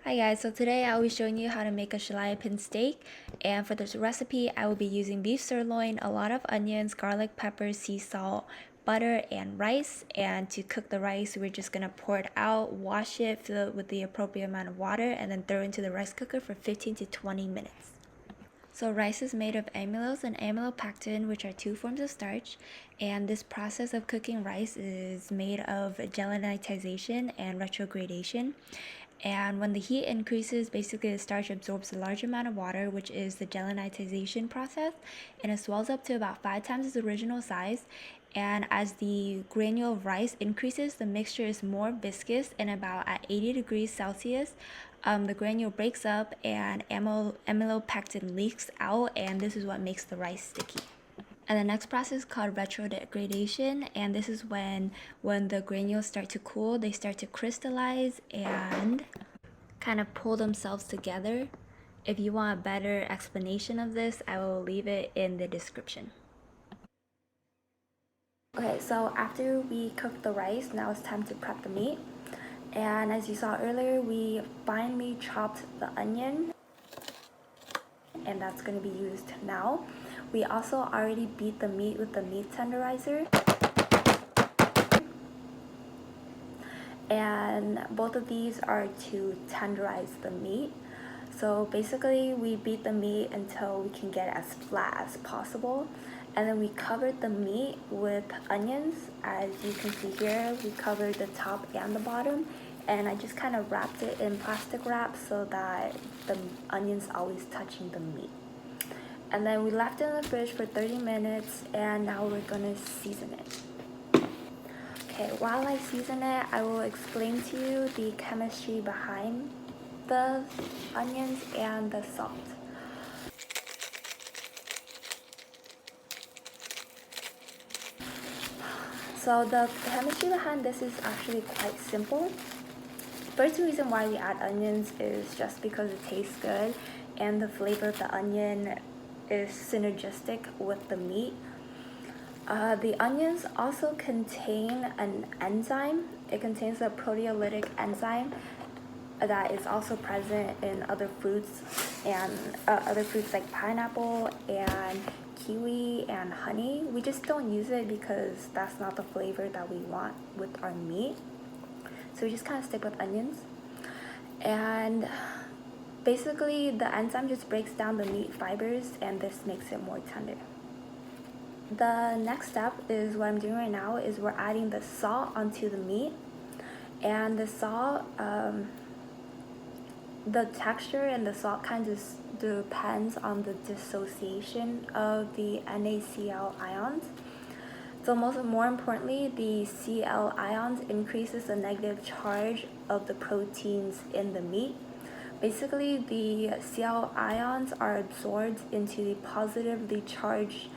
Hi guys, so today I will be showing you how to make a Chapilian steak, and for this recipe I will be using beef sirloin, a lot of onions, garlic, pepper, sea salt, butter, and rice. And to cook the rice, we're just gonna pour it out, wash it, fill it with the appropriate amount of water, and then throw it into the rice cooker for 15 to 20 minutes. So rice is made of amylose and amylopectin, which are two forms of starch, and this process of cooking rice is made of gelatinization and retrogradation. And when the heat increases, basically the starch absorbs a large amount of water, which is the gelatinization process, and it swells up to about 5 times its original size. And as the granule of rice increases, the mixture is more viscous, and about at 80 degrees Celsius, the granule breaks up and amylopectin leaks out, and this is what makes the rice sticky. And the next process is called retrogradation, and this is when the granules start to cool, they start to crystallize and kind of pull themselves together. If you want a better explanation of this, I will leave it in the description. Okay, so after we cook the rice, now it's time to prep the meat. And as you saw earlier, we finely chopped the onion, and that's going to be used now. We also already beat the meat with the meat tenderizer, and both of these are to tenderize the meat. So basically we beat the meat until we can get as flat as possible, and then we covered the meat with onions. As you can see here, we covered the top and the bottom, and I just kind of wrapped it in plastic wrap so that the onions always touching the meat. And then we left it in the fridge for 30 minutes, and now we're gonna season it. Okay, while I season it, I will explain to you the chemistry behind the onions and the salt. So the chemistry behind this is actually quite simple. First reason why we add onions is just because it tastes good and the flavor of the onion is synergistic with the meat. The onions also contain an enzyme. It contains a proteolytic enzyme that is also present in other fruits like pineapple and kiwi and honey. We just don't use it because that's not the flavor that we want with our meat. So we just kind of stick with onions. And basically the enzyme just breaks down the meat fibers, and this makes it more tender. The next step is what I'm doing right now is we're adding the salt onto the meat. And the salt, the texture and the salt kind of depends on the dissociation of the NaCl ions. So more importantly, the Cl ions increases the negative charge of the proteins in the meat. Basically, the Cl ions are absorbed into the positively charged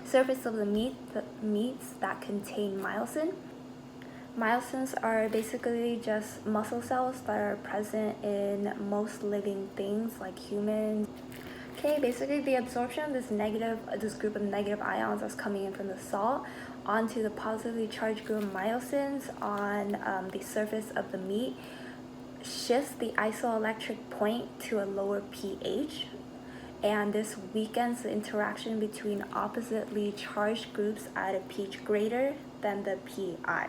surface of the meats that contain myosin. Myosins are basically just muscle cells that are present in most living things like humans. Okay, basically the absorption of this group of negative ions that's coming in from the salt onto the positively charged group of myosins on the surface of the meat shifts the isoelectric point to a lower pH, and this weakens the interaction between oppositely charged groups at a pH greater than the pI.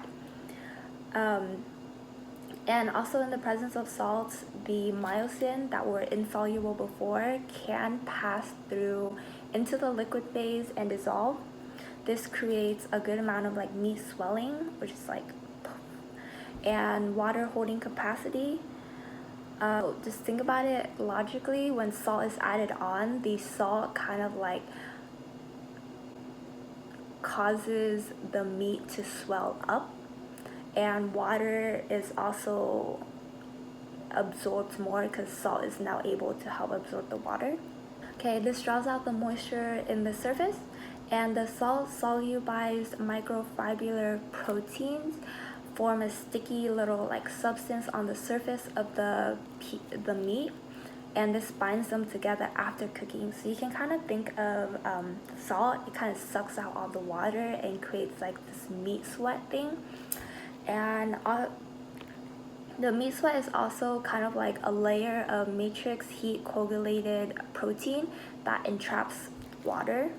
And also in the presence of salts, the myosin that were insoluble before can pass through into the liquid phase and dissolve. This creates a good amount of like meat swelling, which is like, and water holding capacity. Just think about it logically. When salt is added on, the salt kind of like causes the meat to swell up, and water is also absorbed more because salt is now able to help absorb the water. Okay, this draws out the moisture in the surface, and the salt solubilized microfibrillar proteins form a sticky little like substance on the surface of the meat, and this binds them together after cooking. So you can kind of think of salt, it kind of sucks out all the water and creates like this meat sweat thing. And The meat sweat is also kind of like a layer of matrix heat coagulated protein that entraps water.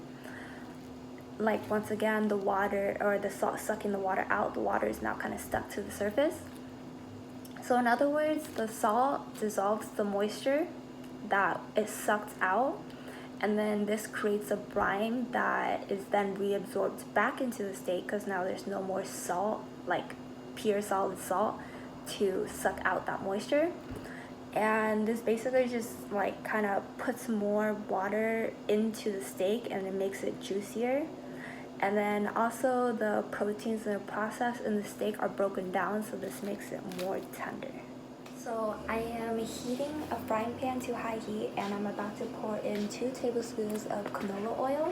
Like once again, the water or the salt sucking the water out, the water is now kind of stuck to the surface. So in other words, the salt dissolves the moisture that is sucked out, and then this creates a brine that is then reabsorbed back into the steak because now there's no more salt, like pure solid salt, to suck out that moisture. And this basically just like kind of puts more water into the steak and it makes it juicier. And then also the proteins in the process in the steak are broken down, so this makes it more tender. So I am heating a frying pan to high heat, and I'm about to pour in 2 tablespoons of canola oil.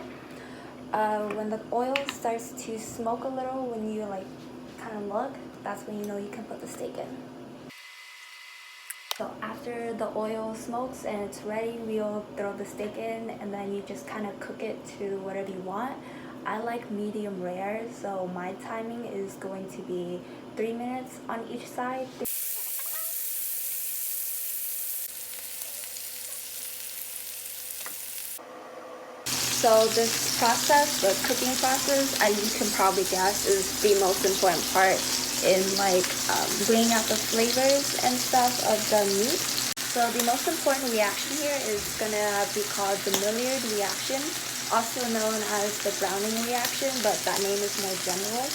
When the oil starts to smoke a little, when you like kind of look, that's when you know you can put the steak in. So after the oil smokes and it's ready, we'll throw the steak in, and then you just kind of cook it to whatever you want. I like medium rare, so my timing is going to be 3 minutes on each side. So this process, the cooking process, as you can probably guess, is the most important part in like bringing out the flavors and stuff of the meat. So the most important reaction here is gonna be called the Maillard reaction, also known as the browning reaction, but that name is more general.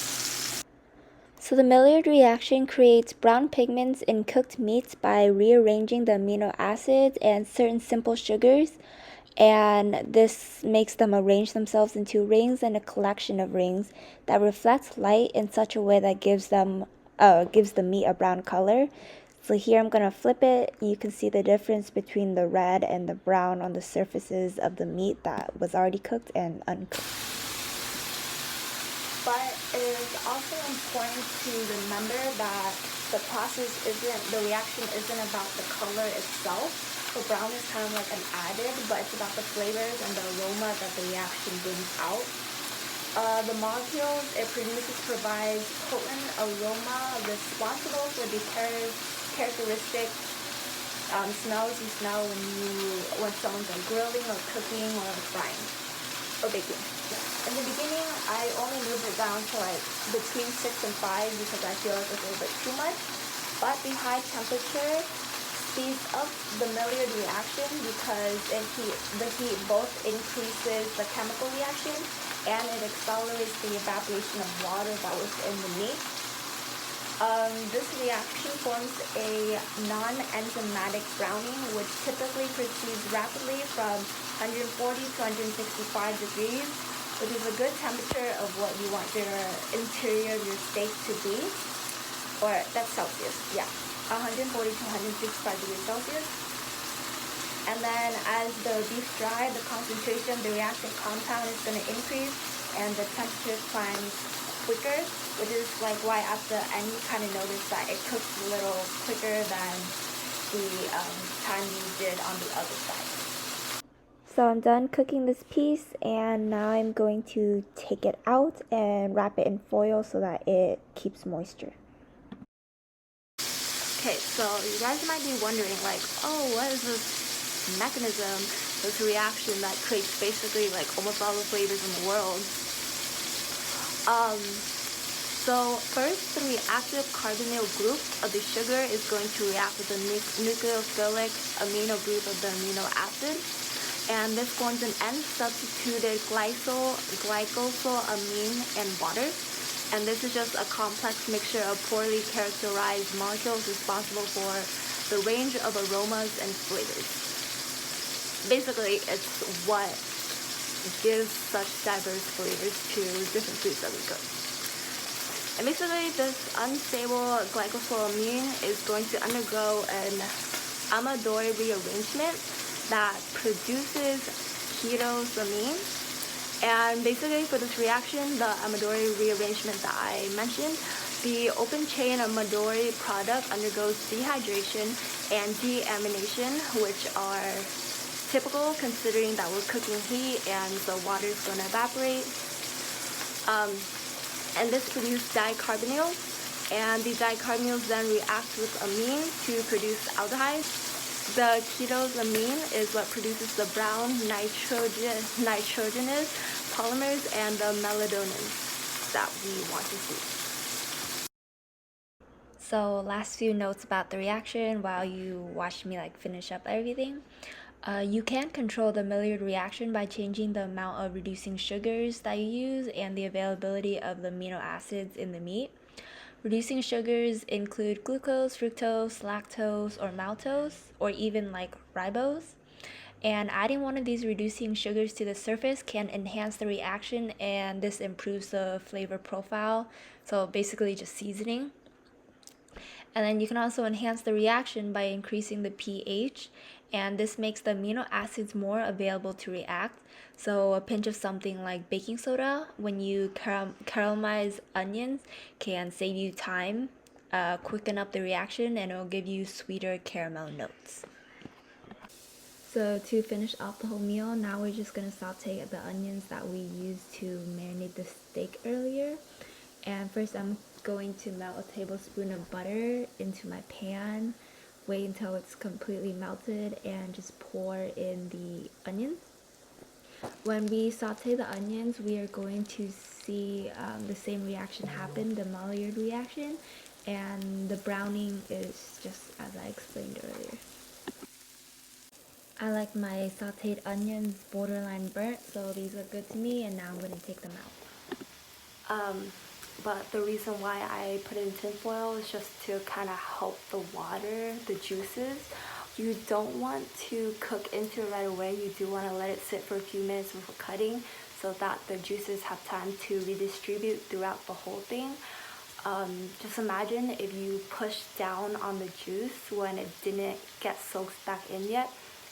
So the Maillard reaction creates brown pigments in cooked meats by rearranging the amino acids and certain simple sugars, and this makes them arrange themselves into rings and a collection of rings that reflect light in such a way that gives the meat a brown color. So here I'm going to flip it. You can see the difference between the red and the brown on the surfaces of the meat that was already cooked and uncooked. But it is also important to remember that the reaction isn't about the color itself. The brown is kind of like an added, but it's about the flavors and the aroma that the reaction brings out. The molecules it produces provides potent aroma responsible for the characteristic smells you smell when someone's like grilling or cooking or frying or baking. In the beginning, I only moved it down to like between 6 and 5 because I feel like it's a little bit too much. But the high temperature speeds up the Maillard reaction because the heat both increases the chemical reaction and it accelerates the evaporation of water that was in the meat. This reaction forms a non-enzymatic browning, which typically proceeds rapidly from 140 to 165 degrees, which is a good temperature of what you want your interior of your steak to be. Or that's Celsius, yeah. 140 to 165 degrees Celsius. And then as the beef dries, the concentration of the reactant compound is going to increase and the temperature climbs quicker, which is like why at the end you kind of notice that it cooks a little quicker than the time you did on the other side. So I'm done cooking this piece, and now I'm going to take it out and wrap it in foil so that it keeps moisture. Okay, so you guys might be wondering like, oh, what is this mechanism, this reaction that creates basically like almost all the flavors in the world? So first, the reactive carbonyl group of the sugar is going to react with the nucleophilic amino group of the amino acid. And this forms an N-substituted glycosylamine and water. And this is just a complex mixture of poorly characterized molecules responsible for the range of aromas and flavors. Basically, it's what gives such diverse flavors to different foods that we cook. And basically, this unstable glycosylamine is going to undergo an amylopectin rearrangement that produces ketosamine. And basically for this reaction, the amylopectin rearrangement that I mentioned, the open chain amylopectin product undergoes dehydration and deamination, which are typical considering that we're cooking heat and the water is going to evaporate. And this produces dicarbonyl. and the dicarbonyls then react with amine to produce aldehydes. The ketose amine is what produces the brown nitrogenous polymers and the melanoidins that we want to see. So last few notes about the reaction while you watch me finish up everything. You can control the Maillard reaction by changing the amount of reducing sugars that you use and the availability of the amino acids in the meat. Reducing sugars include glucose, fructose, lactose, or maltose, or even ribose. And adding one of these reducing sugars to the surface can enhance the reaction, and this improves the flavor profile. So basically just seasoning. And then you can also enhance the reaction by increasing the pH, and this makes the amino acids more available to react. So a pinch of something like baking soda when you caramelize onions can save you time, quicken up the reaction, and it'll give you sweeter caramel notes. So to finish off the whole meal, now we're just gonna saute the onions that we used to marinate the steak earlier. And first I'm going to melt a tablespoon of butter into my pan, wait until it's completely melted, and just pour in the onions. When we saute the onions, we are going to see the same reaction happen, the Maillard reaction, and the browning is just as I explained earlier. I like my sauteed onions borderline burnt, so these look good to me, and now I'm going to take them out. But the reason why I put it in tin foil is just to kind of help the water, the juices. You don't want to cook into it right away. You do want to let it sit for a few minutes before cutting so that the juices have time to redistribute throughout the whole thing. Just imagine if you push down on the juice when it didn't get soaked back in yet.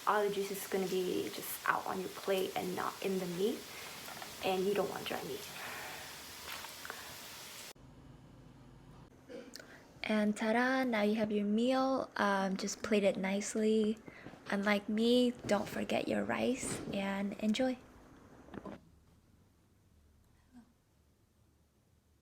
All the juice is going to be just out on your plate and not in the meat, and you don't want dry meat. And ta-da, now you have your meal. Just plate it nicely. Unlike me, don't forget your rice, and enjoy.